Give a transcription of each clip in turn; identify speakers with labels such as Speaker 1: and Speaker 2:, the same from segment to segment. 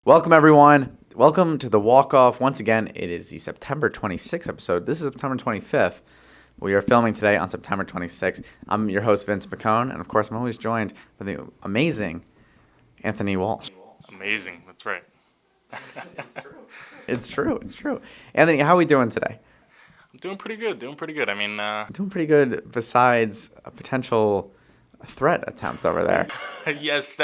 Speaker 1: Welcome, everyone. Welcome to the Walkoff. Once again, it is the September 26th episode. This is September 25th. We are filming today on September 26th. I'm your host, Vincent McCone, and of course, I'm always joined by the amazing Anthony Walsh.
Speaker 2: Amazing. That's right.
Speaker 1: It's true. Anthony, how are we doing today?
Speaker 2: I'm doing pretty good. I mean,
Speaker 1: Doing pretty good besides a potential threat attempt over there.
Speaker 2: yes,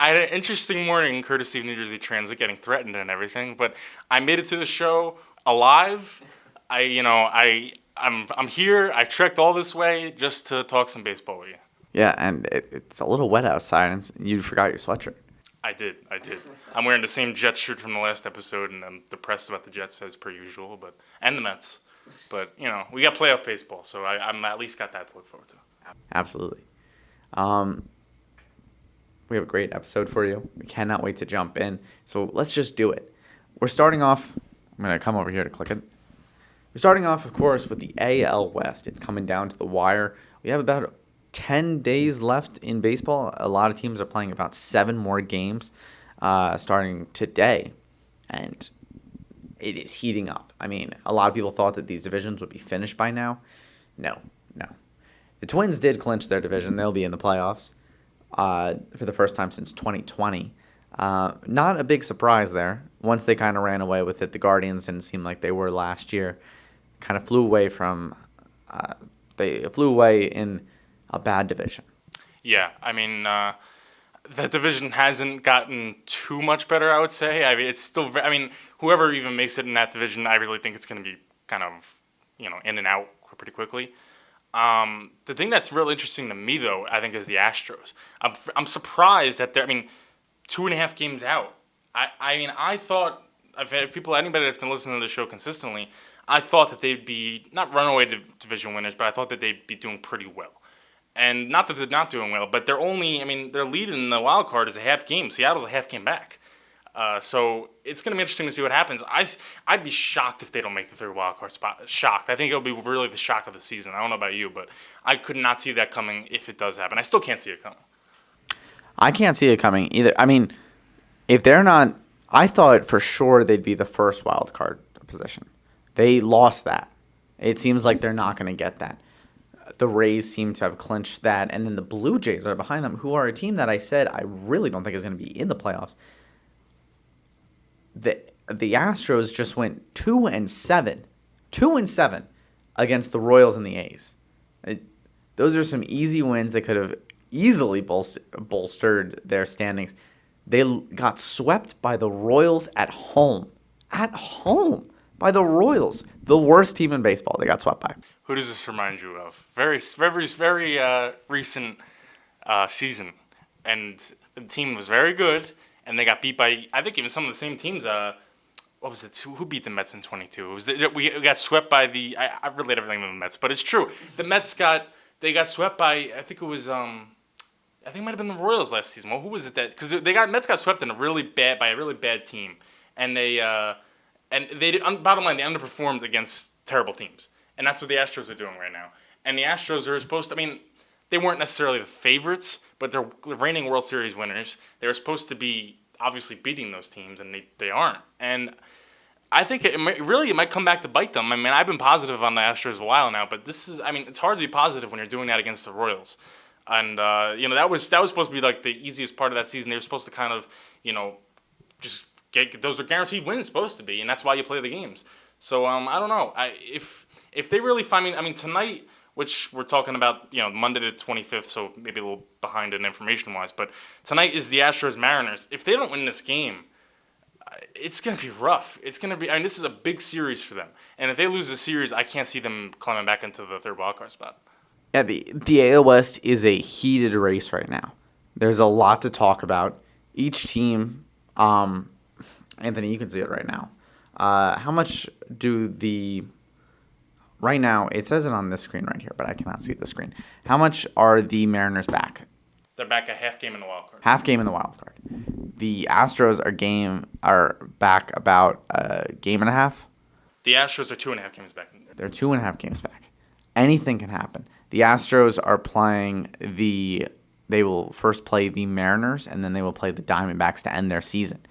Speaker 2: I had an interesting morning courtesy of New Jersey Transit getting threatened and everything, but I made it to the show alive. I'm here. I trekked all this way just to talk some baseball with you.
Speaker 1: Yeah, and it's a little wet outside, and you forgot your sweatshirt.
Speaker 2: I did. I'm wearing the same Jets shirt from the last episode, and I'm depressed about the Jets as per usual, and the Mets. But, we got playoff baseball, so I'm at least got that to look forward to.
Speaker 1: Absolutely. We have a great episode for you. We cannot wait to jump in. So let's just do it. We're starting off. I'm going to come over here to click it. We're starting off, of course, with the AL West. It's coming down to the wire. We have about 10 days left in baseball. A lot of teams are playing about 7 more games starting today. And it is heating up. I mean, a lot of people thought that these divisions would be finished by now. No. The Twins did clinch their division. They'll be in the playoffs for the first time since 2020. Not a big surprise there. Once they kind of ran away with it, the Guardians didn't seem like they were last year. Kind of flew away in a bad division.
Speaker 2: Yeah, I mean, the division hasn't gotten too much better, I would say. I mean, it's still, whoever even makes it in that division, I really think it's going to be kind of, in and out pretty quickly. The thing that's real interesting to me, though, I think, is the Astros. I'm surprised that they're, 2.5 games out. I thought, anybody that's been listening to the show consistently, I thought that they'd be, not runaway division winners, but I thought that they'd be doing pretty well. And not that they're not doing well, but they're leading the wild card is a half game. Seattle's a half game back. So it's going to be interesting to see what happens. I'd be shocked if they don't make the third wild card spot. Shocked. I think it'll be really the shock of the season. I don't know about you, but I could not see that coming if it does happen. I still can't see it coming.
Speaker 1: I can't see it coming either. I mean, if they're not, I thought for sure they'd be the first wild card position. They lost that. It seems like they're not going to get that. The Rays seem to have clinched that, and then the Blue Jays are behind them, who are a team that I said I really don't think is going to be in the playoffs. The Astros just went 2-7 against the Royals and the A's. Those are some easy wins. They could have easily bolstered their standings. They got swept by the Royals at home. By the Royals, the worst team in baseball. They got swept by.
Speaker 2: Who does this remind you of? Very recent season, and the team was very good. And they got beat by, I think, even some of the same teams. What was it? Who beat the Mets in 22? We got swept by the. I relate everything to the Mets, but it's true. The Mets got swept by. I think it was. I think it might have been the Royals last season. Well, who was it that? Because Mets got swept by a really bad team, and bottom line they underperformed against terrible teams, and that's what the Astros are doing right now. And the Astros are supposed to. They weren't necessarily the favorites, but they're reigning World Series winners. They were supposed to be obviously beating those teams, and they aren't. And I think it might come back to bite them. I've been positive on the Astros a while now, but it's hard to be positive when you're doing that against the Royals. And that was supposed to be like the easiest part of that season. They were supposed to kind of just get those are guaranteed wins supposed to be, and that's why you play the games. So I don't know. If they really find tonight, which we're talking about, Monday the 25th, so maybe a little behind in information-wise. But tonight is the Astros-Mariners. If they don't win this game, it's going to be rough. It's going to be. This is a big series for them. And if they lose the series, I can't see them climbing back into the third wildcard spot.
Speaker 1: Yeah, the AL West is a heated race right now. There's a lot to talk about. Each team, Anthony, you can see it right now. How much do the... Right now, it says it on this screen right here, but I cannot see the screen. How much are the Mariners back?
Speaker 2: They're back a half game in the wild card.
Speaker 1: Half game in the wild card. The Astros are back about a game and a half.
Speaker 2: The Astros are 2.5 games back.
Speaker 1: They're 2.5 games back. Anything can happen. The Astros are playing they will first play the Mariners, and then they will play the Diamondbacks to end their season.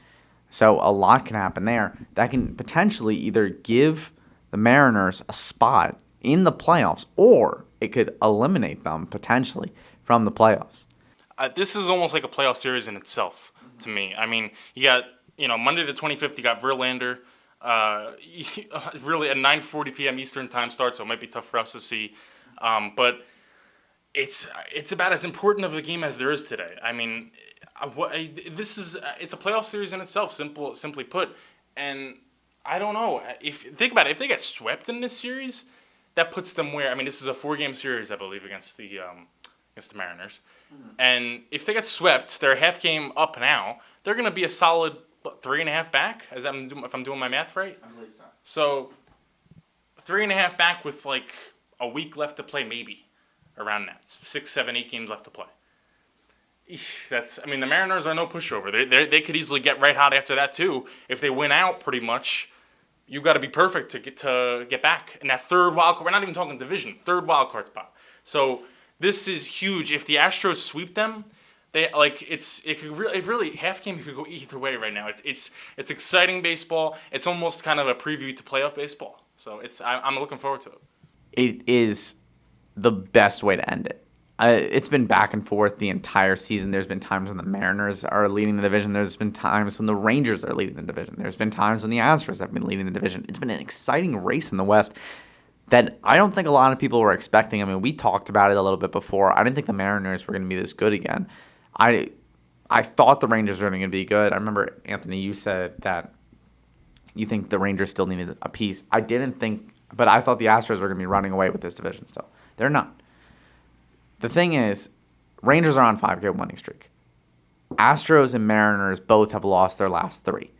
Speaker 1: So a lot can happen there that can potentially either give the Mariners a spot in the playoffs or it could eliminate them potentially from the playoffs.
Speaker 2: This is almost like a playoff series in itself to me. I mean, you got Monday the 25th. You got Verlander. Uh, really at 9:40 p.m. Eastern time start, so it might be tough for us to see. But it's about as important of a game as there is today. I mean, it's a playoff series in itself, simply put. And I don't know if think about it. If they get swept in this series, that puts them where. I mean, this is a 4-game series, I believe, against the Mariners. And if they get swept, they're a half game up now. They're going to be a solid 3.5 back. If I'm doing my math right.
Speaker 1: I believe so.
Speaker 2: So 3.5 back with like a week left to play, maybe around that 6, 7, 8 games left to play. The Mariners are no pushover. They could easily get right hot after that too. If they win out, pretty much, you got to be perfect to get back in that third wild card. We're not even talking division, third wild card spot. So this is huge. If the Astros sweep them, it really half game could go either way right now. It's exciting baseball. It's almost kind of a preview to playoff baseball. So I'm looking forward to it.
Speaker 1: It is the best way to end it. It's been back and forth the entire season. There's been times when the Mariners are leading the division. There's been times when the Rangers are leading the division. There's been times when the Astros have been leading the division. It's been an exciting race in the West that I don't think a lot of people were expecting. I mean, we talked about it a little bit before. I didn't think the Mariners were going to be this good again. I thought the Rangers were going to be good. I remember, Anthony, you said that you think the Rangers still needed a piece. I didn't think, but I thought the Astros were going to be running away with this division still. They're not. The thing is, Rangers are on 5-game winning streak. Astros and Mariners both have lost their last 3.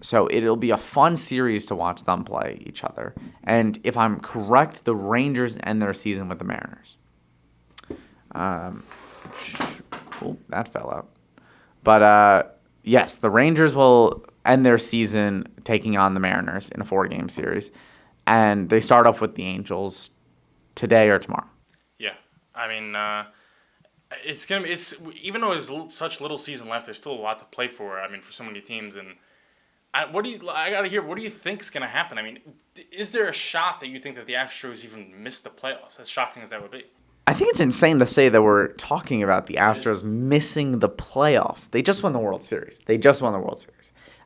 Speaker 1: So it'll be a fun series to watch them play each other. And if I'm correct, the Rangers end their season with the Mariners. That fell out. But yes, the Rangers will end their season taking on the Mariners in a 4-game series. And they start off with the Angels today or tomorrow.
Speaker 2: Yeah. I mean, it's even though there's such little season left, there's still a lot to play for. I mean, for so many teams, and I gotta hear, what do you think's gonna happen? I mean, is there a shot that you think that the Astros even missed the playoffs? As shocking as that would be.
Speaker 1: I think it's insane to say that we're talking about the Astros missing the playoffs. They just won the World Series.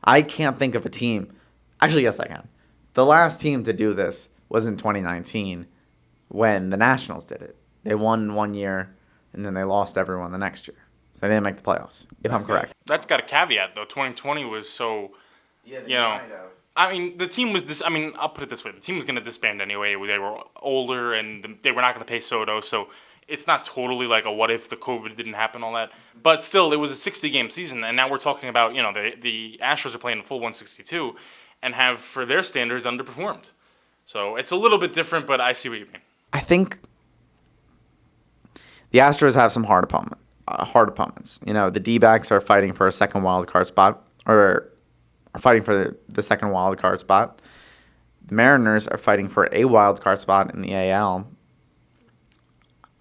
Speaker 1: I can't think of a team. Actually, yes, I can. The last team to do this was in 2019 when the Nationals did it. They won one year, and then they lost everyone the next year. So they didn't make the playoffs, if I'm correct.
Speaker 2: That's got a caveat, though. 2020 was so, I mean, the team was I'll put it this way. The team was going to disband anyway. They were older, and they were not going to pay Soto, so it's not totally like a what if the COVID didn't happen, all that. But still, it was a 60-game season, and now we're talking about, the Astros are playing a full 162 and have, for their standards, underperformed. So it's a little bit different, but I see what you mean.
Speaker 1: I think the Astros have some hard opponents. The D-backs are fighting for a second wild card spot, or are fighting for the second wild card spot. The Mariners are fighting for a wild card spot in the AL.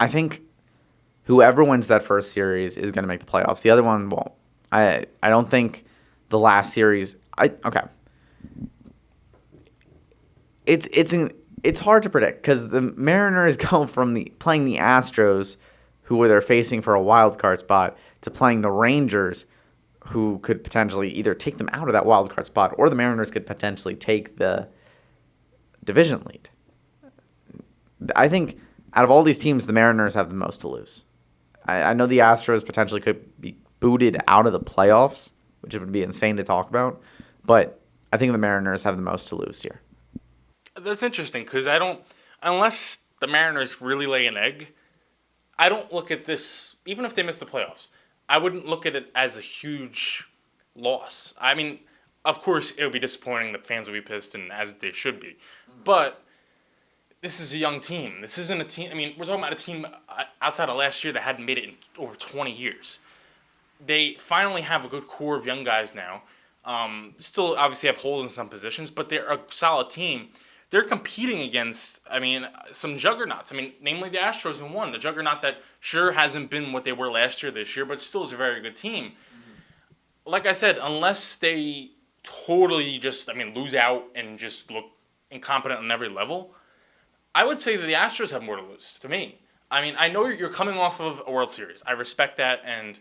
Speaker 1: I think whoever wins that first series is going to make the playoffs. The other one won't. I don't think the last series. Okay. It's hard to predict because the Mariners go from playing the Astros, who they're facing for a wild card spot, to playing the Rangers, who could potentially either take them out of that wild card spot, or the Mariners could potentially take the division lead. I think out of all these teams, the Mariners have the most to lose. I know the Astros potentially could be booted out of the playoffs, which would be insane to talk about, but I think the Mariners have the most to lose here.
Speaker 2: That's interesting because unless the Mariners really lay an egg, I don't look at this, even if they miss the playoffs, I wouldn't look at it as a huge loss. I mean, of course, it would be disappointing. The fans would be pissed, and as they should be. But this is a young team. This isn't a team. I mean, we're talking about a team outside of last year that hadn't made it in over 20 years. They finally have a good core of young guys now. Still, obviously, have holes in some positions, but they're a solid team. They're competing against, some juggernauts. Namely the Astros who won. The juggernaut that sure hasn't been what they were last year this year, but still is a very good team. like I said, unless they totally just, lose out and just look incompetent on every level, I would say that the Astros have more to lose, to me. I know you're coming off of a World Series. I respect that, and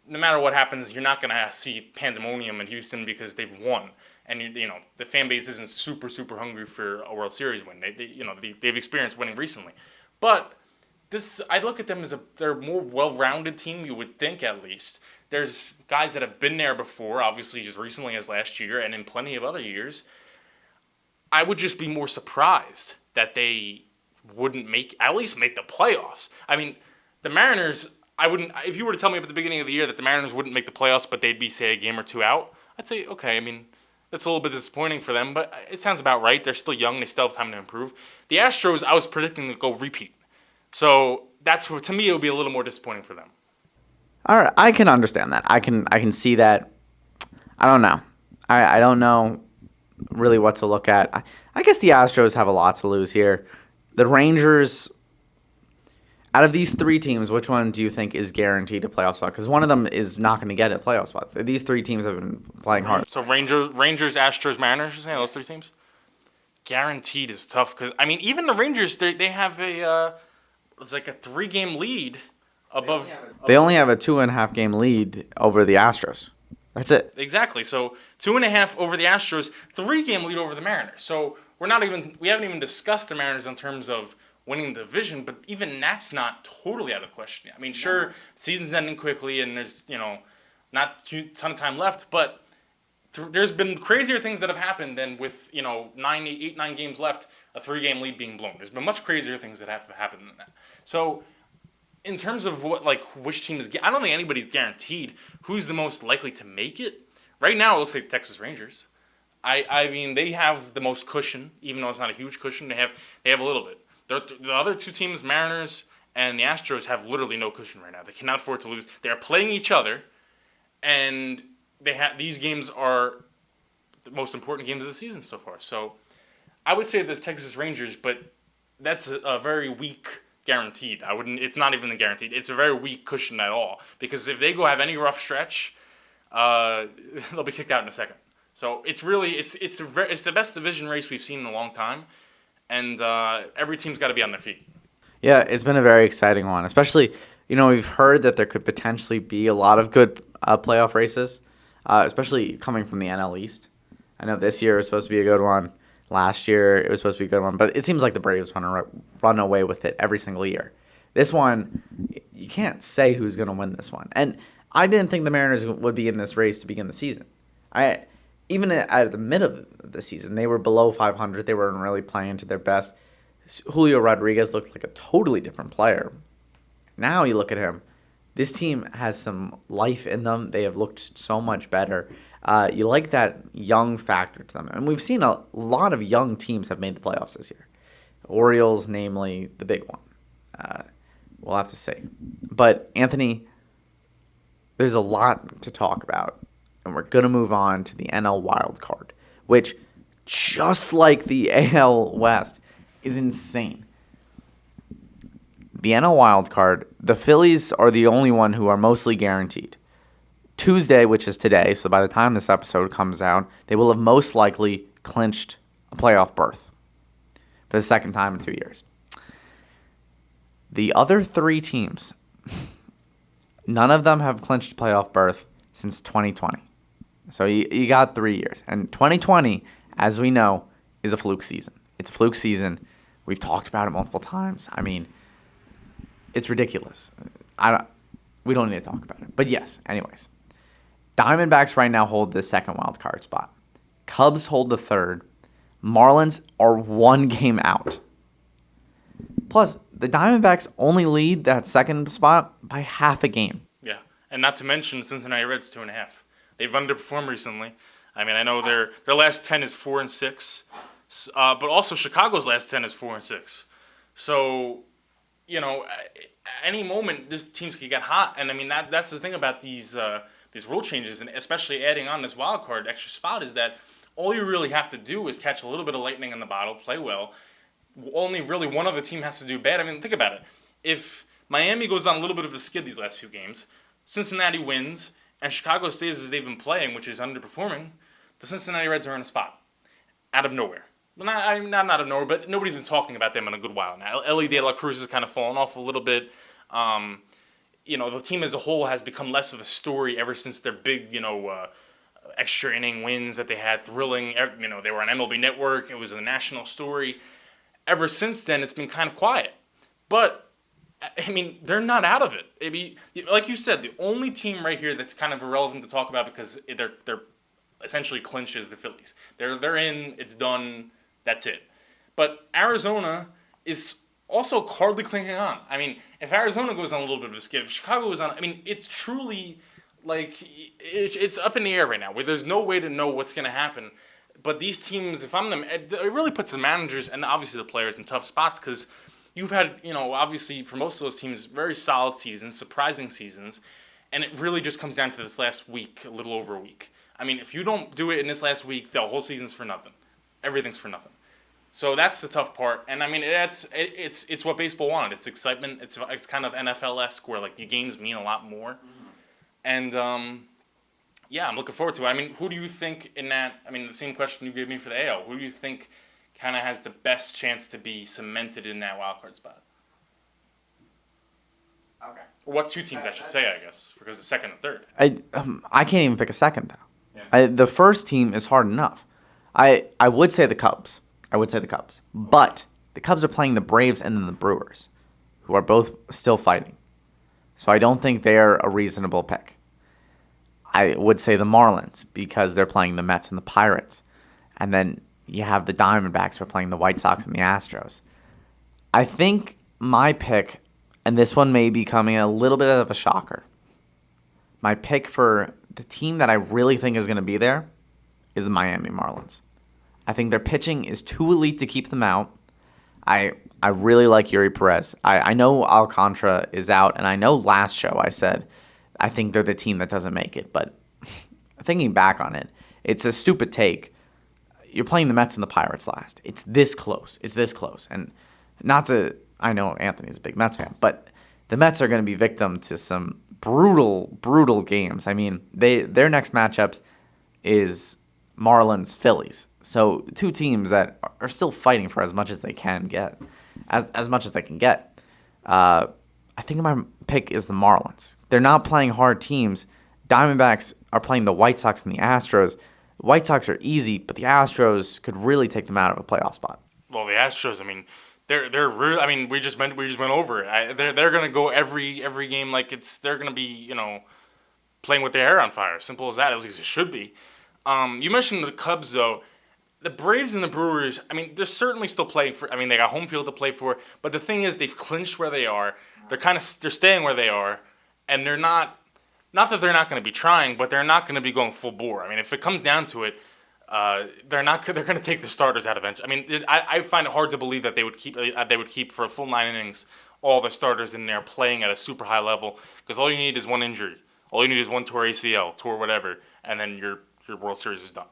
Speaker 2: no matter what happens, you're not going to see pandemonium in Houston because they've won. And, the fan base isn't super, super hungry for a World Series win. They've experienced winning recently. But I look at them as they're a more well-rounded team, you would think, at least. There's guys that have been there before, obviously as recently as last year and in plenty of other years. I would just be more surprised that they wouldn't at least make the playoffs. The Mariners, I wouldn't. If you were to tell me at the beginning of the year that the Mariners wouldn't make the playoffs, but they'd be, say, a game or two out, I'd say, okay. That's a little bit disappointing for them, but it sounds about right. They're still young. They still have time to improve. The Astros, I was predicting to go repeat. So that's to me, it would be a little more disappointing for them.
Speaker 1: All right, I can understand that. I can see that. I don't know. I don't know really what to look at. I guess the Astros have a lot to lose here. The Rangers, out of these three teams, which one do you think is guaranteed a playoff spot? Because one of them is not going to get a playoff spot. These three teams have been playing hard.
Speaker 2: So Rangers, Astros, Mariners, you're saying those three teams? Guaranteed is tough because, even the Rangers, they have it's like a 3-game lead above.
Speaker 1: They only have a 2.5 game lead over the Astros. That's it.
Speaker 2: Exactly. So 2.5 over the Astros, 3-game lead over the Mariners. So we haven't even discussed the Mariners in terms of winning the division, but even that's not totally out of the question. Sure, the season's ending quickly and there's, not a ton of time left, but there's been crazier things that have happened than with, 9 games left, a 3-game lead being blown. There's been much crazier things that have happened than that. So in terms of which team I don't think anybody's guaranteed who's the most likely to make it. Right now, it looks like the Texas Rangers. They have the most cushion, even though it's not a huge cushion. They have a little bit. The other two teams, Mariners and the Astros, have literally no cushion right now. They cannot afford to lose. They are playing each other, and these games are the most important games of the season so far. So I would say the Texas Rangers, but that's a very weak guaranteed. It's not even a guaranteed. It's a very weak cushion at all because if they have any rough stretch, they'll be kicked out in a second. So it's the best division race we've seen in a long time, and every team's got to be on their feet.
Speaker 1: Yeah, it's been a very exciting one, especially we've heard that there could potentially be a lot of good playoff races, especially coming from the NL East. I know this year was supposed to be a good one. Last year, it was supposed to be a good one, but it seems like the Braves want to run away with it every single year. This one, you can't say who's going to win this one. And I didn't think the Mariners would be in this race to begin the season. Even at the mid of the season, they were below 500. They weren't really playing to their best. Julio Rodriguez looked like a totally different player. Now you look at him. This team has some life in them. They have looked so much better. You like that young factor to them. And we've seen a lot of young teams have made the playoffs this year. Orioles, namely, the big one. We'll have to see. But, Anthony, there's a lot to talk about. And we're going to move on to the NL wild card, which, just like the AL West, is insane. The NL wild card, the Phillies are the only one who are mostly guaranteed. Tuesday, which is today, so by the time this episode comes out, they will have most likely clinched a playoff berth for the second time in 2 years. The other three teams, none of them have clinched a playoff berth since 2020. So you got 3 years. And 2020, as we know, is a fluke season. It's a fluke season. We've talked about it multiple times. It's ridiculous. We don't need to talk about it. But yes, anyways. Diamondbacks right now hold the second wild card spot. Cubs hold the third. Marlins are 1 game out. Plus, the Diamondbacks only lead that second spot by half a game.
Speaker 2: Yeah, and not to mention Cincinnati Reds 2.5. They've underperformed recently. I know their last 10 is 4-6, but also Chicago's last 10 is 4-6. So, any moment this teams could get hot, and that's the thing about these rule changes, and especially adding on this wild card extra spot, is that all you really have to do is catch a little bit of lightning in the bottle, play well. Only really one other team has to do bad. Think about it. If Miami goes on a little bit of a skid these last few games, Cincinnati wins, and Chicago stays as they've been playing, which is underperforming, the Cincinnati Reds are in a spot out of nowhere. Well, not out of nowhere, but nobody's been talking about them in a good while now. Ellie De La Cruz has kind of fallen off a little bit. The team as a whole has become less of a story ever since their big, extra inning wins that they had, thrilling. They were on MLB Network. It was a national story. Ever since then, it's been kind of quiet. But, they're not out of it. Like you said, the only team right here that's kind of irrelevant to talk about because they're essentially clinched is the Phillies. They're in. It's done. That's it. But Arizona is also hardly clinging on. If Arizona goes on a little bit of a skid, if Chicago goes on, it's truly it's up in the air right now where there's no way to know what's going to happen. But these teams, if I'm them, it really puts the managers and obviously the players in tough spots because you've had, obviously for most of those teams, very solid seasons, surprising seasons, and it really just comes down to this last week, a little over a week. If you don't do it in this last week, the whole season's for nothing. Everything's for nothing. So that's the tough part, and it's what baseball wanted. It's excitement. It's kind of NFL-esque where the games mean a lot more, and I'm looking forward to it. Who do you think in that? The same question you gave me for the AL. Who do you think kind of has the best chance to be cemented in that wild card spot?
Speaker 1: Okay.
Speaker 2: Or what two teams I should say, I guess, because the second and third.
Speaker 1: I can't even pick a second though.
Speaker 2: Yeah.
Speaker 1: The first team is hard enough. I would say the Cubs. But the Cubs are playing the Braves and then the Brewers, who are both still fighting. So I don't think they're a reasonable pick. I would say the Marlins because they're playing the Mets and the Pirates. And then you have the Diamondbacks who are playing the White Sox and the Astros. I think my pick, and this one may be coming a little bit of a shocker, my pick for the team that I really think is going to be there is the Miami Marlins. I think their pitching is too elite to keep them out. I really like Yuri Perez. I know Alcantara is out, and I know last show I said I think they're the team that doesn't make it. But thinking back on it, it's a stupid take. You're playing the Mets and the Pirates last. It's this close. And I know Anthony's a big Mets fan, but the Mets are going to be victim to some brutal, brutal games. Their next matchups is Marlins-Phillies. So two teams that are still fighting for as much as they can get, as much as they can get. I think my pick is the Marlins. They're not playing hard teams. Diamondbacks are playing the White Sox and the Astros. The White Sox are easy, but the Astros could really take them out of a playoff spot.
Speaker 2: Well, the Astros, they're really. We just went over it. They're gonna go every game they're gonna be playing with their hair on fire. Simple as that. At least it should be. You mentioned the Cubs though. The Braves and the Brewers, they're certainly still playing for. They got home field to play for. But the thing is, they've clinched where they are. They're staying where they are, and they're not. Not that they're not going to be trying, but they're not going to be going full bore. If it comes down to it, they're not. They're going to take the starters out eventually. I find it hard to believe that they would keep for a full 9 innings all the starters in there playing at a super high level because all you need is one injury. All you need is one torn ACL, torn whatever, and then your World Series is done.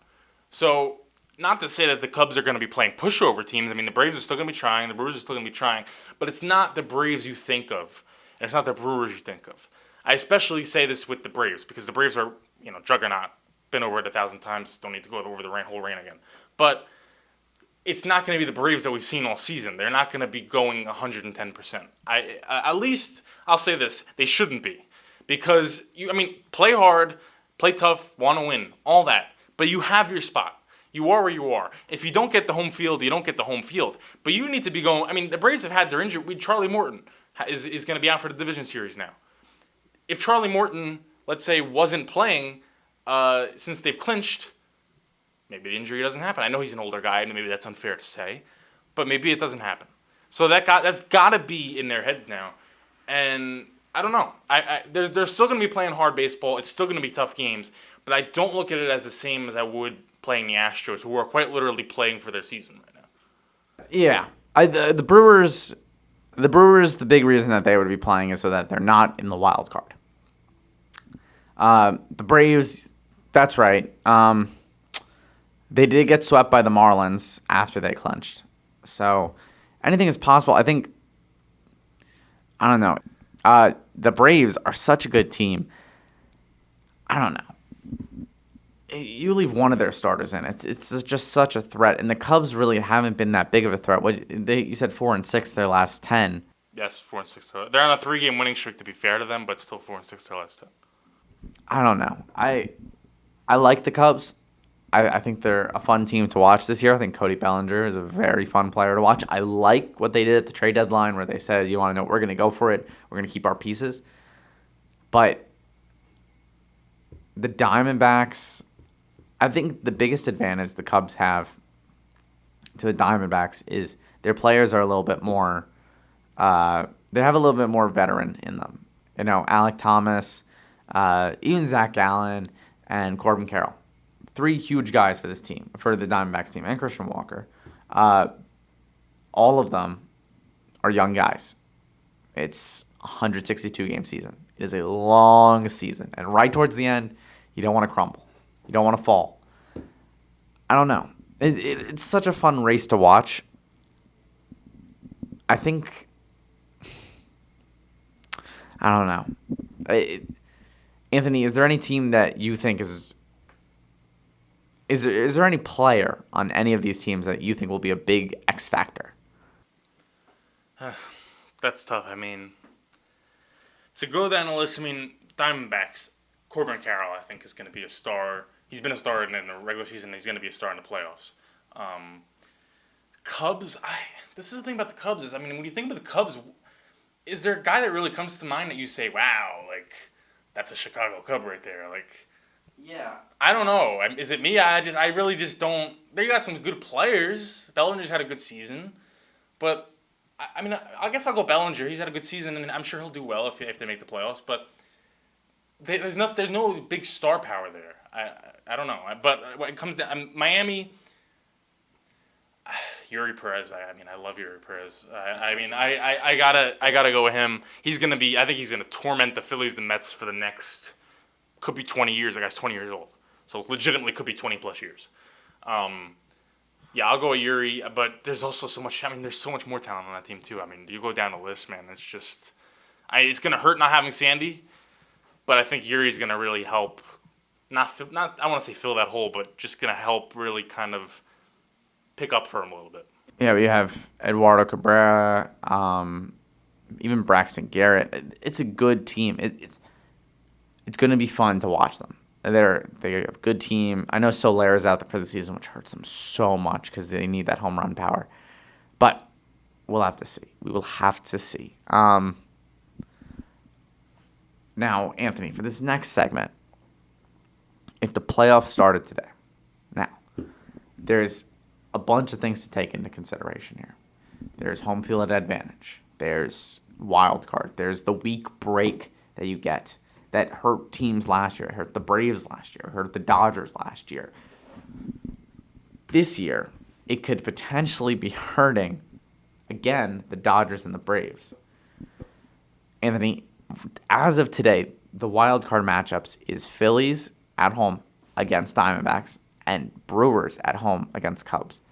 Speaker 2: So. Not to say that the Cubs are going to be playing pushover teams. The Braves are still going to be trying. The Brewers are still going to be trying. But it's not the Braves you think of, and it's not the Brewers you think of. I especially say this with the Braves because the Braves are, juggernaut. Been over it 1,000 times. Don't need to go over the whole reign again. But it's not going to be the Braves that we've seen all season. They're not going to be going 110%. At least I'll say this: they shouldn't be, because play hard, play tough, want to win, all that. But you have your spot. You are where you are. If you don't get the home field, you don't get the home field. But you need to be going. The Braves have had their injury. Charlie Morton is going to be out for the division series now. If Charlie Morton, let's say, wasn't playing since they've clinched, maybe the injury doesn't happen. I know he's an older guy, and maybe that's unfair to say, but maybe it doesn't happen. So that's got to be in their heads now. And I don't know. They're still going to be playing hard baseball. It's still going to be tough games, but I don't look at it as the same as I would playing the Astros, who are quite literally playing for their season right now.
Speaker 1: Yeah, the Brewers, the big reason that they would be playing is so that they're not in the wild card. The Braves, that's right. They did get swept by the Marlins after they clinched, so anything is possible. I don't know. The Braves are such a good team. I don't know. You leave one of their starters in, it's just such a threat, and the Cubs really haven't been that big of a threat. You said 4-6 their last 10.
Speaker 2: Yes, 4-6. They're on a 3-game winning streak to be fair to them, but still 4-6 their last 10.
Speaker 1: I don't know. I like the Cubs. I think they're a fun team to watch this year. I think Cody Bellinger is a very fun player to watch. I like what they did at the trade deadline where they said, you want to know, we're going to go for it. We're going to keep our pieces. But the Diamondbacks, I think the biggest advantage the Cubs have to the Diamondbacks is their players are a little bit more, they have a little bit more veteran in them. You know, Alec Thomas, even Zach Gallen, and Corbin Carroll. 3 huge guys for this team, for the Diamondbacks team, and Christian Walker. All of them are young guys. It's a 162-game season. It is a long season. And right towards the end, you don't want to crumble. You don't want to fall. I don't know. It's such a fun race to watch. I think... I don't know. Anthony, is there any team that you think is there any player on any of these teams that you think will be a big X factor?
Speaker 2: That's tough. I mean, to go down the list, I mean, Diamondbacks, Corbin Carroll, I think, is going to be a star. He's been a star in the regular season. He's going to be a star in the playoffs. Cubs, this is the thing about the Cubs is, I mean, when you think about the Cubs, is there a guy that really comes to mind that you say, wow, like, that's a Chicago Cub right there? Like,
Speaker 1: Yeah.
Speaker 2: I don't know. Is it me? I really just don't. They got some good players. Bellinger's had a good season, but I mean, I guess I'll go Bellinger. He's had a good season, and I'm sure he'll do well if they make the playoffs. But there's no big star power there. I don't know. But when it comes to Miami, Yuri Perez. I mean, I love Yuri Perez. I gotta go with him. He's gonna be. I think he's gonna torment the Phillies, the Mets for the next. Could be 20 years. The guy's 20 years old. So legitimately could be 20 plus years. Yeah, I'll go with Yuri, but there's also so much, I mean, there's so much more talent on that team too. I mean, you go down the list, man, it's just, it's going to hurt not having Sandy, but I think Yuri's going to really help, I want to say fill that hole, but just going to help really kind of pick up for him a little bit.
Speaker 1: Yeah, we have Eduardo Cabrera, even Braxton Garrett. It's a good team. It's going to be fun to watch them. They have a good team. I know Solera's out there for the season, which hurts them so much because they need that home run power. But we'll have to see. We will have to see. Now, Anthony, for this next segment, if the playoffs started today, now, there's a bunch of things to take into consideration here. There's home field advantage. There's wild card. There's the week break that you get. That hurt teams last year. It hurt the Braves last year. It hurt the Dodgers last year. This year, it could potentially be hurting, again, the Dodgers and the Braves. Anthony, as of today, the wild card matchups is Phillies at home against Diamondbacks and Brewers at home against Cubs.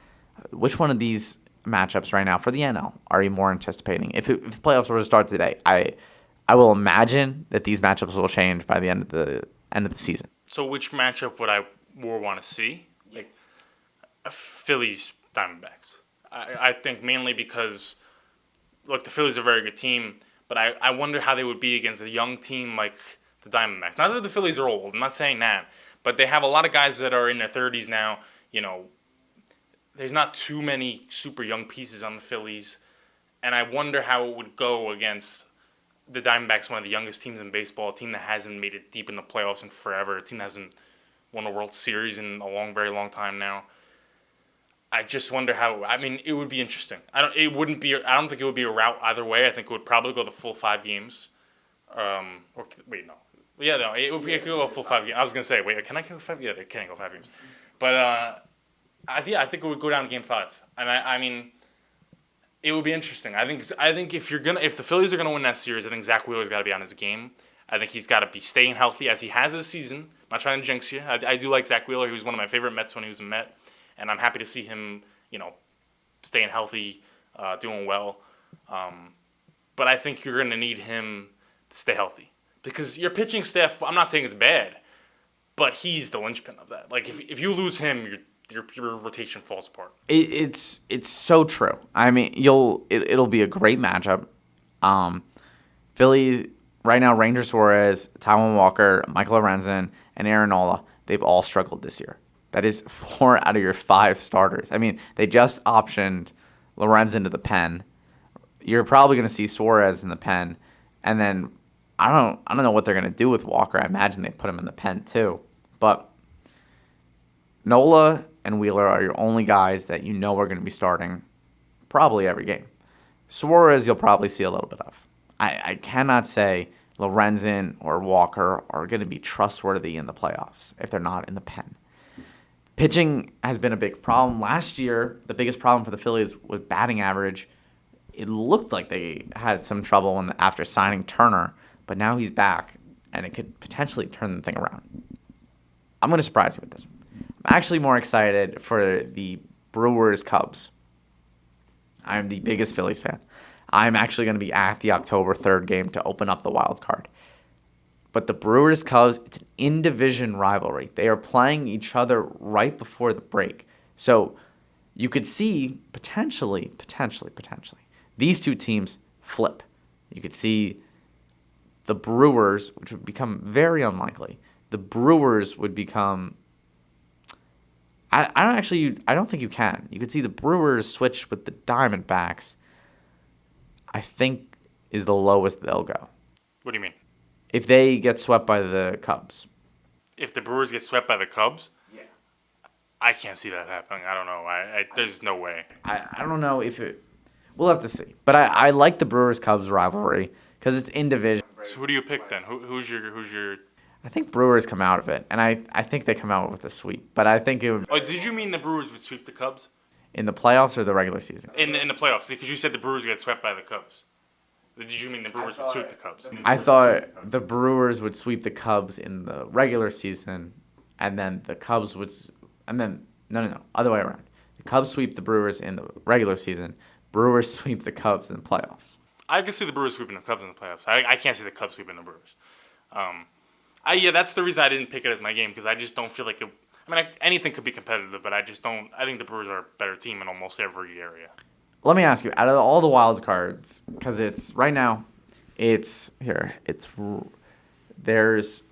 Speaker 1: Which one of these matchups right now for the NL are you more anticipating? If the playoffs were to start today, I will imagine that these matchups will change by the end of the season.
Speaker 2: So which matchup would I more want to see? Like Phillies Diamondbacks. I think mainly because look, the Phillies are a very good team, but I wonder how they would be against a young team like the Diamondbacks. Not that the Phillies are old, I'm not saying that, but they have a lot of guys that are in their 30s now. You know, there's not too many super young pieces on the Phillies, and I wonder how it would go against the Diamondbacks, one of the youngest teams in baseball, a team that hasn't made it deep in the playoffs in forever, a team that hasn't won a World Series in a very long time now. I just wonder how. I mean, it would be interesting. I don't think it would be a rout either way. I think it would probably go the full 5 games. It could go a full 5 games. I was gonna say, wait, can I go 5? Yeah, it can go 5 games. But I think it would go down to Game 5, and I mean. It would be interesting. I think if the Phillies are gonna win that series, I think Zach Wheeler's got to be on his game. I think he's got to be staying healthy as he has this season. I'm not trying to jinx you. I do like Zach Wheeler. He was one of my favorite Mets when he was a Met, and I'm happy to see him, staying healthy, doing well. But I think you're gonna need him to stay healthy because your pitching staff. I'm not saying it's bad, but he's the linchpin of that. Like if you lose him, your rotation falls apart.
Speaker 1: It's so true. I mean, it'll be a great matchup. Philly right now, Ranger Suarez, Taijuan Walker, Michael Lorenzen, and Aaron Nola. They've all struggled this year. That is 4 out of your 5 starters. I mean, they just optioned Lorenzen to the pen. You're probably going to see Suarez in the pen, and then I don't know what they're going to do with Walker. I imagine they put him in the pen too. But Nola and Wheeler are your only guys that you know are going to be starting probably every game. Suarez you'll probably see a little bit of. I cannot say Lorenzen or Walker are going to be trustworthy in the playoffs if they're not in the pen. Pitching has been a big problem. Last year, the biggest problem for the Phillies was batting average. It looked like they had some trouble after signing Turner, but now he's back, and it could potentially turn the thing around. I'm going to surprise you with this. I'm actually more excited for the Brewers-Cubs. I'm the biggest Phillies fan. I'm actually going to be at the October 3rd game to open up the wild card. But the Brewers-Cubs, it's an in-division rivalry. They are playing each other right before the break. So you could see potentially, these two teams flip. You could see the Brewers, which would become very unlikely. The Brewers would become... I don't think you can. You could see the Brewers switch with the Diamondbacks. I think is the lowest they'll go.
Speaker 2: What do you mean?
Speaker 1: If they get swept by the Cubs.
Speaker 2: If the Brewers get swept by the Cubs?
Speaker 1: Yeah.
Speaker 2: I can't see that happening. I don't know. There's no way.
Speaker 1: I don't know if it... We'll have to see. But I like the Brewers-Cubs rivalry because it's in division.
Speaker 2: So who do you pick then? Who's your...
Speaker 1: I think Brewers come out of it, and I think they come out with a sweep. But I think it would...
Speaker 2: Oh, did you mean the Brewers would sweep the Cubs?
Speaker 1: In the playoffs or the regular season?
Speaker 2: In the playoffs, because you said the Brewers get swept by the Cubs. Did you mean the Brewers would sweep the Cubs?
Speaker 1: I thought the Brewers would sweep the Cubs in the regular season, and then the Cubs would... And then... No. Other way around. The Cubs sweep the Brewers in the regular season. Brewers sweep the Cubs in the playoffs.
Speaker 2: I can see the Brewers sweeping the Cubs in the playoffs. I can't see the Cubs sweeping the Brewers. Yeah, that's the reason I didn't pick it as my game, because I just don't feel like it... I mean, anything could be competitive, but I just don't... I think the Brewers are a better team in almost every area.
Speaker 1: Let me ask you, out of all the wild cards, because it's... Right now, it's... Here, it's... There's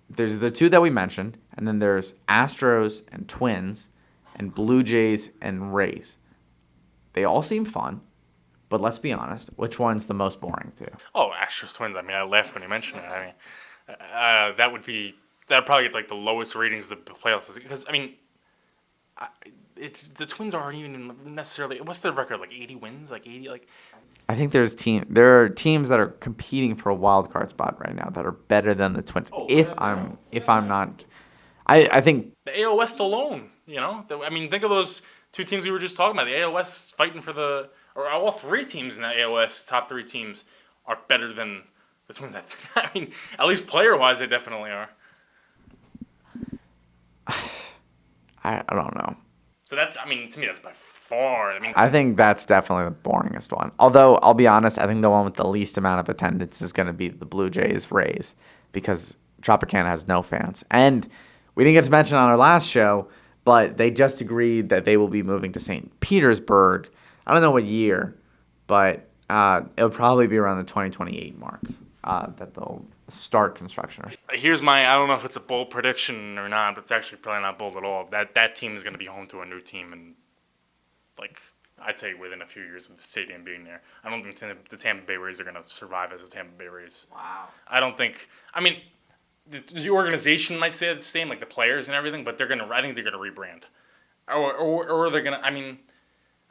Speaker 1: the two that we mentioned, and then there's Astros and Twins, and Blue Jays and Rays. They all seem fun, but let's be honest, which one's the most boring to you?
Speaker 2: Oh, Astros Twins. I mean, I laughed when you mentioned it. I mean, that'd probably get like the lowest ratings of the playoffs, because I mean, the Twins aren't even necessarily. What's their record? Like 80 wins? Like 80? Like.
Speaker 1: I think there are teams that are competing for a wild card spot right now that are better than the Twins. If I'm not, I think
Speaker 2: the AL West alone. You know, I mean, think of those two teams we were just talking about. The AL West fighting for or all 3 teams in the AL West, top 3 teams, are better than the Twins. I mean, at least player-wise, they definitely are.
Speaker 1: I don't know.
Speaker 2: So that's, I mean, to me, that's by far. I mean,
Speaker 1: I think that's definitely the boringest one. Although, I'll be honest, I think the one with the least amount of attendance is going to be the Blue Jays Rays, because Tropicana has no fans. And we didn't get to mention on our last show, but they just agreed that they will be moving to St. Petersburg. I don't know what year, but it'll probably be around the 2028 mark that they'll start construction.
Speaker 2: Here's I don't know if it's a bold prediction or not, but it's actually probably not bold at all. That team is going to be home to a new team, and like I'd say within a few years of the stadium being there. I don't think the Tampa Bay Rays are going to survive as the Tampa Bay Rays.
Speaker 1: Wow.
Speaker 2: I don't think. I mean, the organization might say the same, like the players and everything, but I think they're going to rebrand, or they're going to. I mean,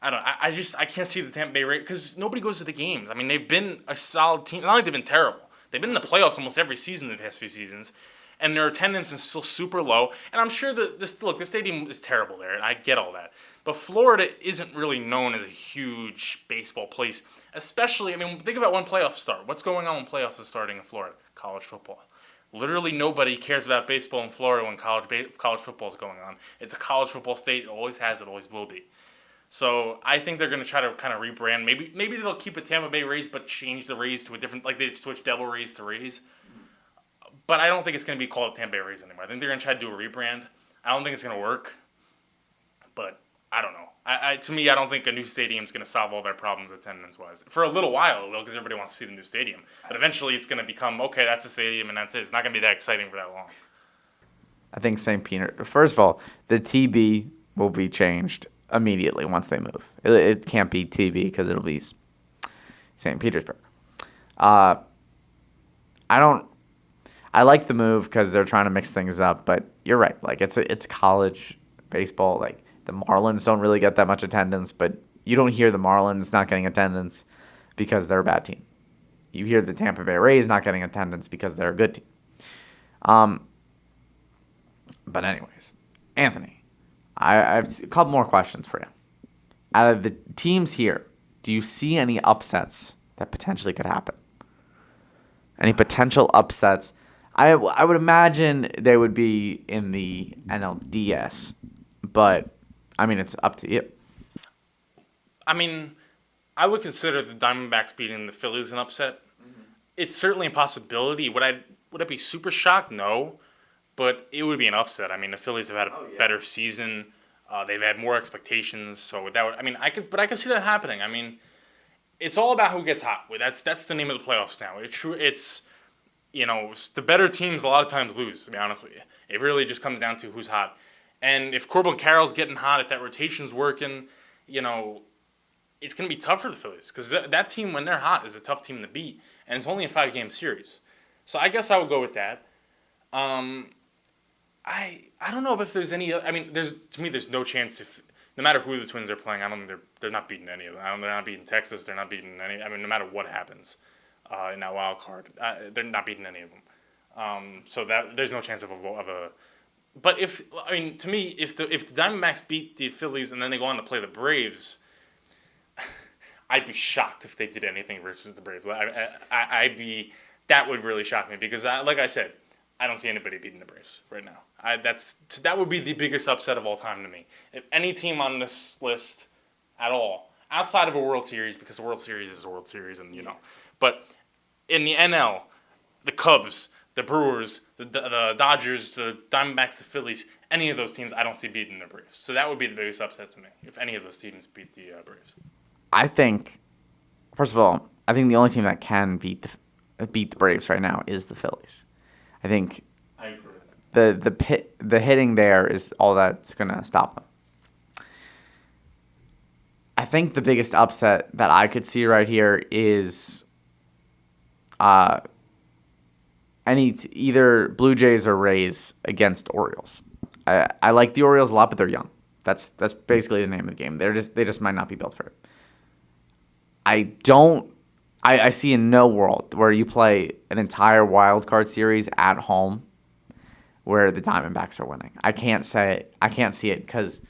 Speaker 2: I don't. I can't see the Tampa Bay Rays because nobody goes to the games. I mean, they've been a solid team. Not like they've been terrible. They've been in the playoffs almost every season in the past few seasons, and their attendance is still super low. And I'm sure that the stadium is terrible there, and I get all that. But Florida isn't really known as a huge baseball place, especially. I mean, think about when playoffs start. What's going on when playoffs are starting in Florida? College football. Literally nobody cares about baseball in Florida when college football is going on. It's a college football state. It always has. It always will be. So I think they're going to try to kind of rebrand. Maybe they'll keep a Tampa Bay Rays, but change the Rays to a different, like they switch Devil Rays to Rays. But I don't think it's going to be called Tampa Bay Rays anymore. I think they're going to try to do a rebrand. I don't think it's going to work, but I don't know. To me, I don't think a new stadium is going to solve all their problems attendance-wise. For a little while, it will, because everybody wants to see the new stadium. But eventually, it's going to become, okay, that's the stadium, and that's it. It's not going to be that exciting for that long.
Speaker 1: I think St. Peter. First of all, the TB will be changed immediately once they move. It can't be TB because it'll be St. Petersburg. I don't. I like the move because they're trying to mix things up. But you're right. Like it's college baseball. Like the Marlins don't really get that much attendance, but you don't hear the Marlins not getting attendance because they're a bad team. You hear the Tampa Bay Rays not getting attendance because they're a good team. But anyways, Anthony, I have a couple more questions for you. Out of the teams here, do you see any upsets that potentially could happen? Any potential upsets? I would imagine they would be in the NLDS, but I mean it's up to you.
Speaker 2: I mean, I would consider the Diamondbacks beating the Phillies an upset. Mm-hmm. It's certainly a possibility. Would I be super shocked? No, but it would be an upset. I mean, the Phillies have had a better season. They've had more expectations, so that would. I mean, I could see that happening. I mean, it's all about who gets hot. That's the name of the playoffs now. It's the better teams a lot of times lose. To be honest with you, it really just comes down to who's hot. And if Corbin Carroll's getting hot, if that rotation's working, it's going to be tough for the Phillies because that team, when they're hot, is a tough team to beat, and it's only a 5-game series. So I guess I would go with that. I don't know if there's any. I mean, there's no chance if no matter who the Twins are playing, I don't think they're not beating any of them. They're not beating Texas. They're not beating any. I mean, no matter what happens in that wild card, they're not beating any of them. So that there's no chance of a. But to me, if the Diamondbacks beat the Phillies and then they go on to play the Braves, I'd be shocked if they did anything versus the Braves. That would really shock me because, like I said, I don't see anybody beating the Braves right now. That would be the biggest upset of all time to me. If any team on this list at all, outside of a World Series, because the World Series is a World Series, and but in the NL, the Cubs, the Brewers, the Dodgers, the Diamondbacks, the Phillies, any of those teams, I don't see beating the Braves. So that would be the biggest upset to me if any of those teams beat the Braves.
Speaker 1: I think, first of all, I think the only team that can beat the Braves right now is the Phillies. I think
Speaker 2: I agree with that.
Speaker 1: The hitting there is all that's going to stop them. I think the biggest upset that I could see right here is either Blue Jays or Rays against Orioles. I like the Orioles a lot, but they're young. That's basically the name of the game. They just might not be built for it. I see in no world where you play an entire wild card series at home where the Diamondbacks are winning. I can't see it because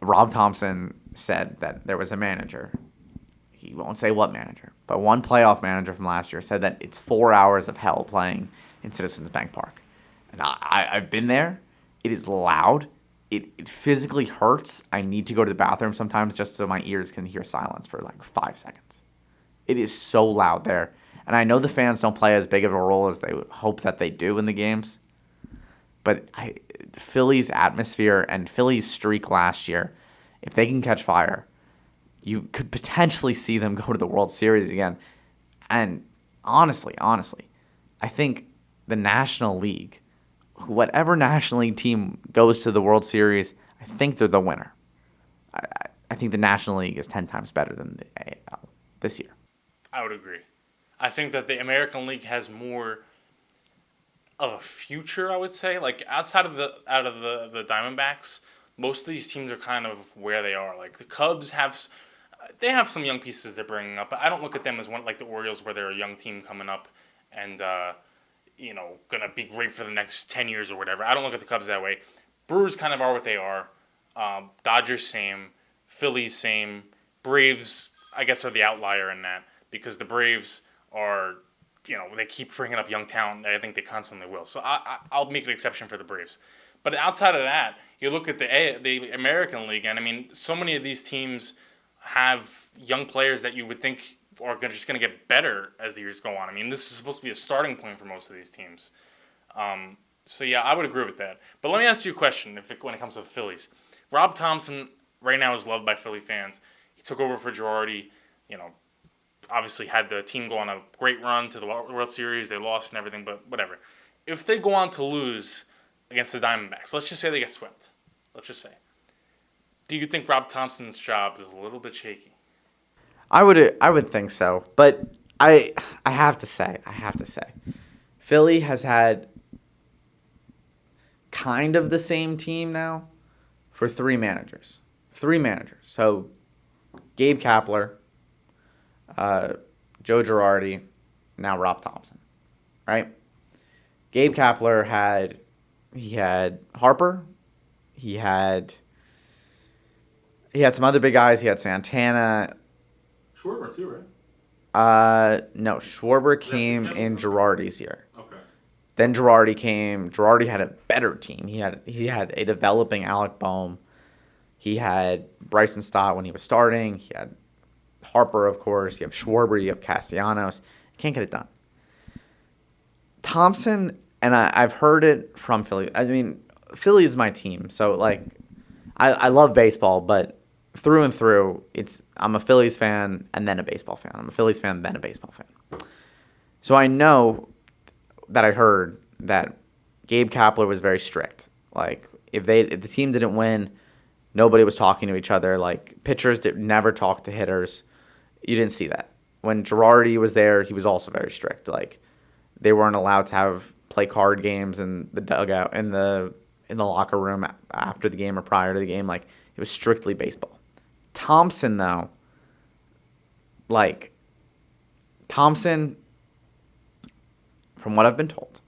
Speaker 1: Rob Thompson said that there was a manager. He won't say what manager, but one playoff manager from last year said that it's 4 hours of hell playing in Citizens Bank Park. And I've been there. It is loud. It physically hurts. I need to go to the bathroom sometimes just so my ears can hear silence for like 5 seconds. It is so loud there. And I know the fans don't play as big of a role as they hope that they do in the games. But the Phillies' atmosphere and Phillies' streak last year, if they can catch fire, you could potentially see them go to the World Series again. And honestly, I think the National League, whatever National League team goes to the World Series, I think they're the winner. I think the National League is 10 times better than the AL this year.
Speaker 2: I would agree. I think that the American League has more of a future, I would say. Like outside of the Diamondbacks, most of these teams are kind of where they are. Like the Cubs have some young pieces they're bringing up, but I don't look at them as one like the Orioles where they're a young team coming up and gonna be great for the next 10 years or whatever. I don't look at the Cubs that way. Brewers kind of are what they are. Dodgers same, Phillies same, Braves I guess are the outlier in that because the Braves are they keep bringing up young talent. I think they constantly will. So I'll make an exception for the Braves. But outside of that, you look at the American League, and I mean, so many of these teams have young players that you would think are just going to get better as the years go on. I mean, this is supposed to be a starting point for most of these teams. So yeah, I would agree with that. But let me ask you a question: when it comes to the Phillies, Rob Thompson right now is loved by Philly fans. He took over for Girardi. You know, obviously had the team go on a great run to the World Series. They lost and everything, but whatever. If they go on to lose against the Diamondbacks, let's just say they get swept. Let's just say. Do you think Rob Thompson's job is a little bit shaky?
Speaker 1: I would think so, but I have to say, Philly has had kind of the same team now for three managers. So Gabe Kapler, Joe Girardi, now Rob Thompson, right? Gabe Kapler had Harper, he had some other big guys. He had Santana.
Speaker 2: Schwarber too, right?
Speaker 1: No, Schwarber came in Girardi's year.
Speaker 2: Okay.
Speaker 1: Then Girardi came. Girardi had a better team. He had a developing Alec Boehm. He had Bryson Stott when he was starting. He had Harper, of course. You have Schwarber. You have Castellanos. Can't get it done. Thompson, and I've heard it from Philly. I mean, Philly is my team. So, like, I love baseball, but through and through, I'm a Phillies fan and then a baseball fan. I'm a Phillies fan, then a baseball fan. So I know that I heard that Gabe Kapler was very strict. Like, if the team didn't win, nobody was talking to each other. Like, pitchers never talked to hitters. You didn't see that. When Girardi was there, he was also very strict. Like, they weren't allowed to play card games in the dugout, in the locker room after the game or prior to the game. Like, it was strictly baseball. Thompson, though, from what I've been told,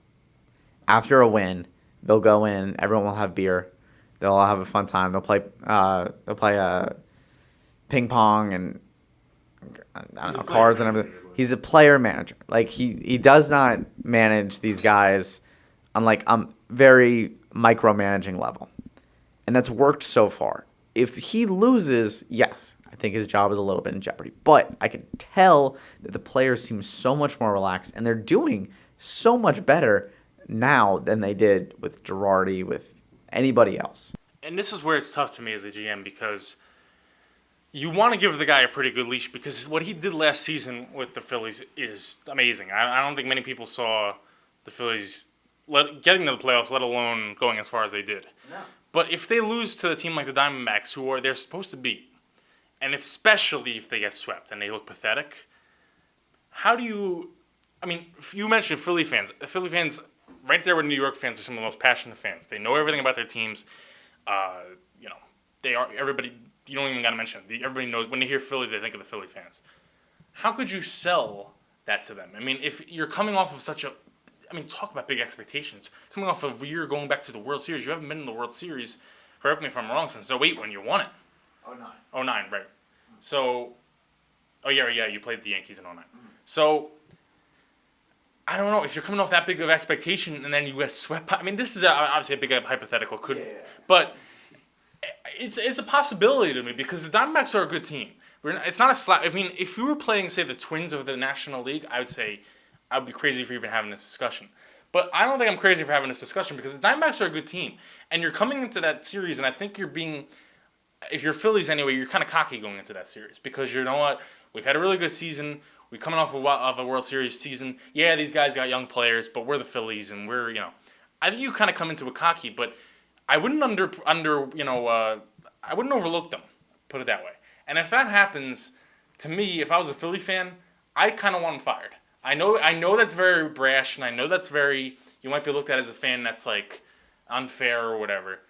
Speaker 1: after a win, they'll go in, everyone will have beer, they'll all have a fun time, they'll play ping pong and I don't know, cards and everything. He's a player manager. Like, he does not manage these guys on like very micromanaging level, and that's worked so far. If he loses, yes, I think his job is a little bit in jeopardy. But I can tell that the players seem so much more relaxed, and they're doing so much better now than they did with Girardi, with anybody else.
Speaker 2: And this is where it's tough to me as a GM because you want to give the guy a pretty good leash because what he did last season with the Phillies is amazing. I don't think many people saw the Phillies getting to the playoffs, let alone going as far as they did. No. But if they lose to a team like the Diamondbacks, who they're supposed to beat, and especially if they get swept and they look pathetic, how do you? I mean, you mentioned Philly fans. Philly fans, right there with New York fans, are some of the most passionate fans. They know everything about their teams. They are everybody. You don't even got to mention it. Everybody knows when they hear Philly, they think of the Philly fans. How could you sell that to them? I mean, if you're coming off of talk about big expectations. Coming off of a year going back to the World Series, you haven't been in the World Series, correct me if I'm wrong, since 08 when you won it. 09, right. So, you played the Yankees in 09. So, I don't know, if you're coming off that big of expectation and then you get swept, I mean, this is obviously a big hypothetical, but it's a possibility to me because the Diamondbacks are a good team. It's not a slap. I mean, if you were playing, say, the Twins of the National League, I would say I would be crazy for even having this discussion. But I don't think I'm crazy for having this discussion because the Diamondbacks are a good team. And you're coming into that series, and I think if you're Phillies anyway, you're kind of cocky going into that series because you know what? We've had a really good season. We're coming off of a World Series season. Yeah, these guys got young players, but we're the Phillies, and I think you kind of come into it cocky, but I wouldn't I wouldn't overlook them, put it that way. And if that happens, to me, if I was a Philly fan, I'd kind of want them fired. I know that's very brash, and I know that's you might be looked at as a fan that's like unfair or whatever,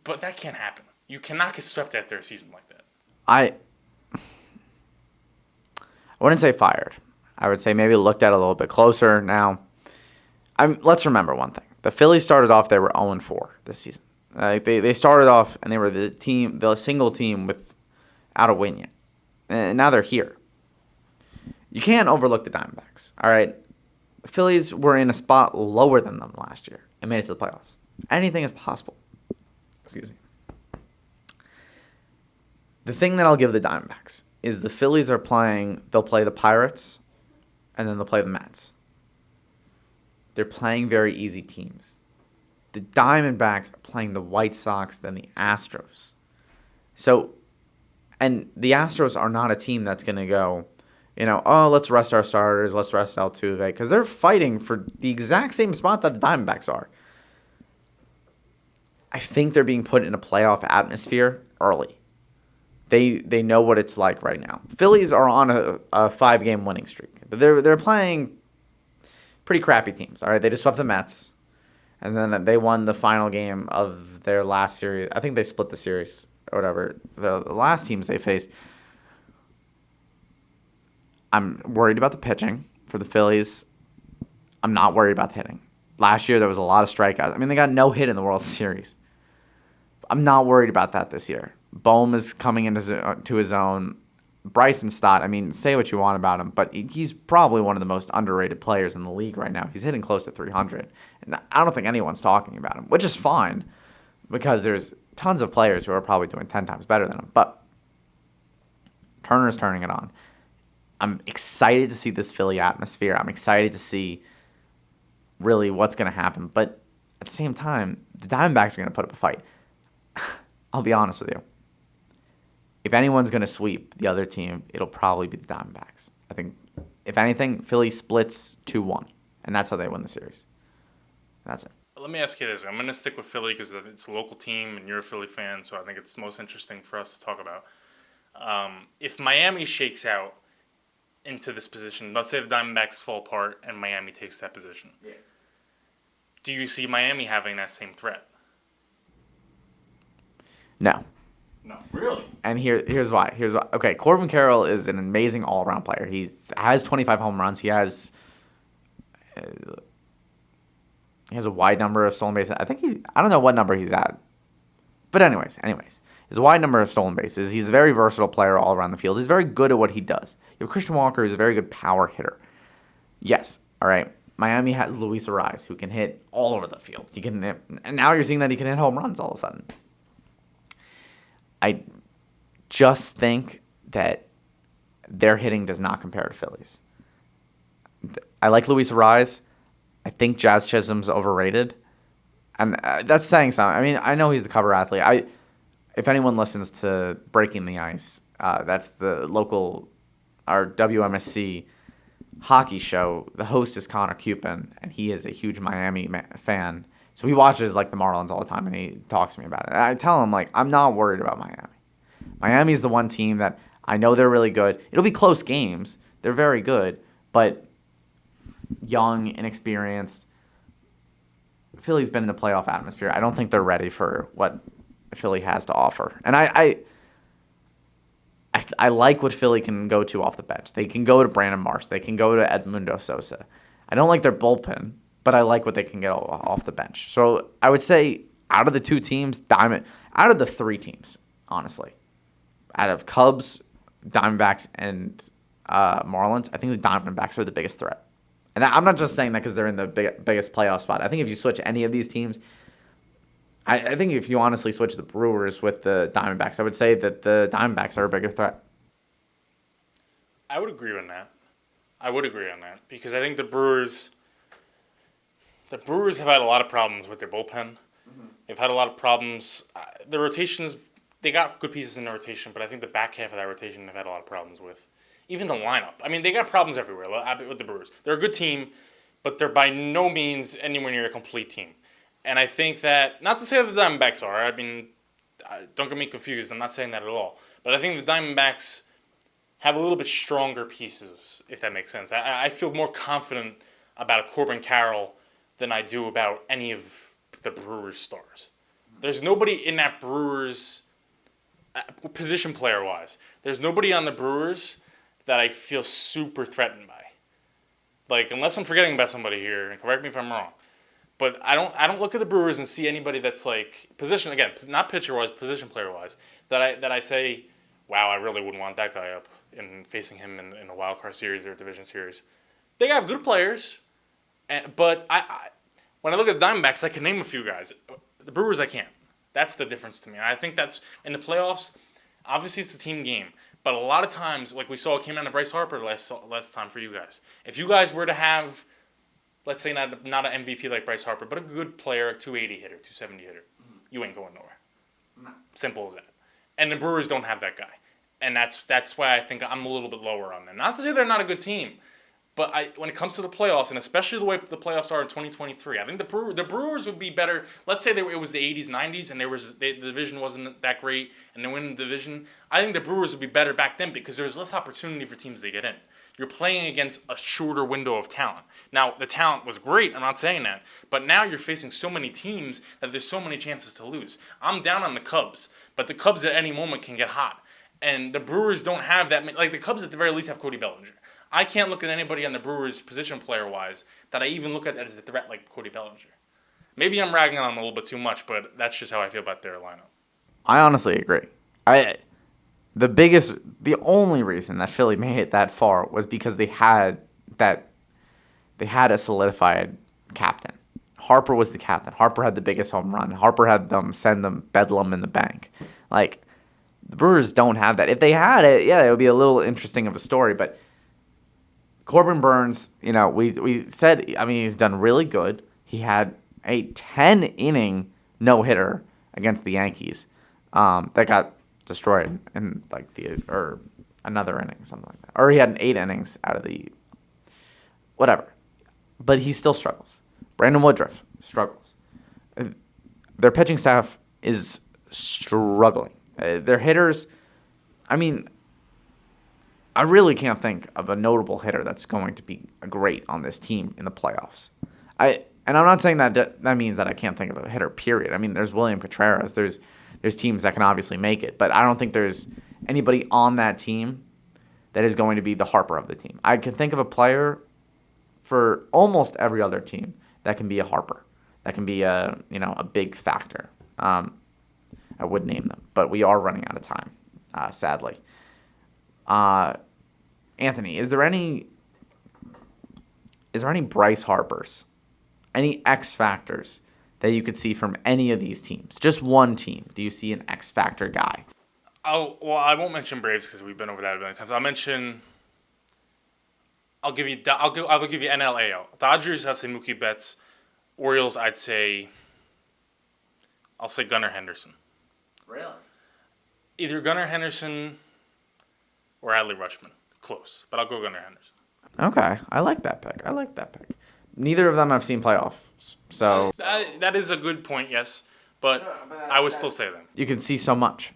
Speaker 2: but that can't happen. You cannot get swept after a season like that.
Speaker 1: I wouldn't say fired. I would say maybe looked at a little bit closer. Now, let's remember one thing. The Phillies started off, they were 0-4 this season. They started off, and they were the single team without a win yet. And now they're here. You can't overlook the Diamondbacks, all right? The Phillies were in a spot lower than them last year and made it to the playoffs. Anything is possible. Excuse me. The thing that I'll give the Diamondbacks is the Phillies are playing. They'll play the Pirates, and then they'll play the Mets. They're playing very easy teams. The Diamondbacks are playing the White Sox, then the Astros. So, and the Astros are not a team that's going to go, oh, let's rest our starters, let's rest Altuve, because they're fighting for the exact same spot that the Diamondbacks are. I think they're being put in a playoff atmosphere early. They know what it's like right now. Phillies are on a 5-game winning streak, but they're playing pretty crappy teams. All right, they just swept the Mets, and then they won the final game of their last series. I think they split the series or whatever. The last teams they faced. I'm worried about the pitching for the Phillies. I'm not worried about the hitting. Last year there was a lot of strikeouts. I mean, they got no hit in the World Series. I'm not worried about that this year. Bohm is coming into his own. Bryson Stott, I mean, say what you want about him, but he's probably one of the most underrated players in the league right now. He's hitting close to 300, and I don't think anyone's talking about him, which is fine because there's tons of players who are probably doing 10 times better than him. But Turner's turning it on. I'm excited to see this Philly atmosphere. I'm excited to see really what's going to happen. But at the same time, the Diamondbacks are going to put up a fight. I'll be honest with you. If anyone's going to sweep the other team, it'll probably be the Diamondbacks. I think, if anything, Philly splits 2-1, and that's how they win the series. That's it.
Speaker 2: Let me ask you this. I'm going to stick with Philly because it's a local team, and you're a Philly fan, so I think it's most interesting for us to talk about. If Miami shakes out into this position, let's say the Diamondbacks fall apart and Miami takes that position, do you see Miami having that same threat?
Speaker 1: No.
Speaker 2: No, really?
Speaker 1: And here's why. Okay, Corbin Carroll is an amazing all-around player. He has 25 home runs. He has a wide number of stolen bases. I don't know what number he's at. But anyways, he's a wide number of stolen bases. He's a very versatile player all around the field. He's very good at what he does. You have Christian Walker, who's a very good power hitter. Yes, all right. Miami has Luis Ariz, who can hit all over the field. And now you're seeing that he can hit home runs all of a sudden. I just think that their hitting does not compare to Phillies. I like Luis Ariz. I think Jazz Chisholm's overrated. And that's saying something. I mean, I know he's the cover athlete. If anyone listens to Breaking the Ice, that's the local, our WMSC hockey show. The host is Connor Cupin, and he is a huge Miami fan. So he watches like the Marlins all the time, and he talks to me about it. And I tell him, I'm not worried about Miami. Miami's the one team that I know they're really good. It'll be close games. They're very good, but young, inexperienced. Philly's been in the playoff atmosphere. I don't think they're ready for what Philly has to offer. And I like what Philly can go to off the bench. They can go to Brandon Marsh. They can go to Edmundo Sosa. I don't like their bullpen, but I like what they can get off the bench. So I would say out of the two teams, out of the three teams, honestly, out of Cubs, Diamondbacks, and Marlins, I think the Diamondbacks are the biggest threat. And I'm not just saying that because they're in the biggest playoff spot. I think if you switch any of these teams, I think if you honestly switch the Brewers with the Diamondbacks, I would say that the Diamondbacks are a bigger threat.
Speaker 2: I would agree on that. Because I think the Brewers have had a lot of problems with their bullpen. Mm-hmm. They've had a lot of problems. The rotations, they got good pieces in the rotation, but I think the back half of that rotation they've had a lot of problems with. Even the lineup. I mean, they got problems everywhere with the Brewers. They're a good team, but they're by no means anywhere near a complete team. And I think that, not to say that the Diamondbacks are, I mean, don't get me confused, I'm not saying that at all. But I think the Diamondbacks have a little bit stronger pieces, if that makes sense. I feel more confident about a Corbin Carroll than I do about any of the Brewers' stars. There's nobody in that Brewers, position player-wise, there's nobody on the Brewers that I feel super threatened by. Like, unless I'm forgetting about somebody here, and correct me if I'm wrong. But I don't look at the Brewers and see anybody that's like position, again, not pitcher-wise, position player-wise, that I say, wow, I really wouldn't want that guy up in facing him in a wild card series or a division series. They have good players, but when I look at the Diamondbacks, I can name a few guys. The Brewers, I can't. That's the difference to me. I think that's in the playoffs. Obviously, it's a team game, But a lot of times, like we saw, it came down to Bryce Harper last time for you guys. If you guys were to have, let's say not an MVP like Bryce Harper, but a good player, a 280 hitter, 270 hitter, you ain't going nowhere.
Speaker 1: No.
Speaker 2: Simple as that. And the Brewers don't have that guy, and that's why I think I'm a little bit lower on them. Not to say they're not a good team, but when it comes to the playoffs, and especially the way the playoffs are in 2023, I think the Brewers would be better. Let's say it was the 80s, 90s, and the division wasn't that great, and they win the division. I think the Brewers would be better back then because there was less opportunity for teams to get in. You're playing against a shorter window of talent. Now, the talent was great, I'm not saying that, but now you're facing so many teams that there's so many chances to lose. I'm down on the Cubs, but the Cubs at any moment can get hot. And the Brewers don't have that. Like, the Cubs at the very least have Cody Bellinger. I can't look at anybody on the Brewers position player-wise that I even look at as a threat like Cody Bellinger. Maybe I'm ragging on them a little bit too much, but that's just how I feel about their lineup.
Speaker 1: I honestly agree. The only reason that Philly made it that far was because they had a solidified captain. Harper was the captain. Harper had the biggest home run. Harper had them send them bedlam in the bank. Like, the Brewers don't have that. If they had it, yeah, it would be a little interesting of a story, but Corbin Burns, we said, he's done really good. He had a 10-inning no-hitter against the Yankees that got destroyed in or another inning, something like that. Or he had 8 innings out of the whatever. But he still struggles. Brandon Woodruff struggles. Their pitching staff is struggling. Their hitters, I really can't think of a notable hitter that's going to be great on this team in the playoffs. And I'm not saying that means that I can't think of a hitter, period. There's William Contreras. There's teams that can obviously make it. But I don't think there's anybody on that team that is going to be the Harper of the team. I can think of a player for almost every other team that can be a Harper. That can be a big factor. I would name them. But we are running out of time, sadly. Anthony, is there any Bryce Harpers, any X factors that you could see from any of these teams? Just one team. Do you see an X factor guy?
Speaker 2: Oh, well, I won't mention Braves because we've been over that a million times. I'll give you NL AL. Dodgers, I'd say Mookie Betts. Orioles, I'll say Gunnar Henderson.
Speaker 1: Really?
Speaker 2: Either Gunnar Henderson or Adley Rutschman. Close, but I'll go Gunnar Henderson.
Speaker 1: Okay, I like that pick. Neither of them have seen playoffs, so
Speaker 2: that is a good point, yes, but I would still say them.
Speaker 1: You can see so much.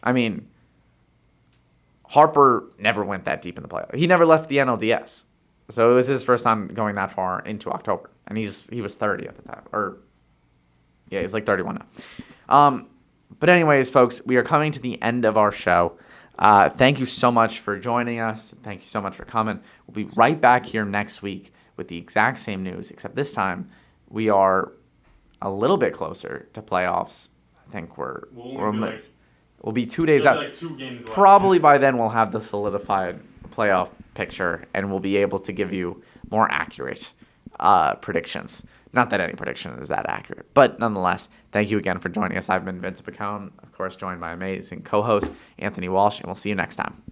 Speaker 1: Harper never went that deep in the playoffs. He never left the NLDS, so it was his first time going that far into October, and he was 30 at the time, he's like 31 now. But anyways, folks, we are coming to the end of our show. Thank you so much for joining us. Thank you so much for coming. We'll be right back here next week with the exact same news, except this time we are a little bit closer to playoffs. I think we'll be 2 days out.
Speaker 2: Like 2 games left.
Speaker 1: Probably by then we'll have the solidified playoff picture, and we'll be able to give you more accurate predictions. Not that any prediction is that accurate, but nonetheless, thank you again for joining us. I've been Vincent, of course, joined by amazing co-host Anthony Walsh, and we'll see you next time.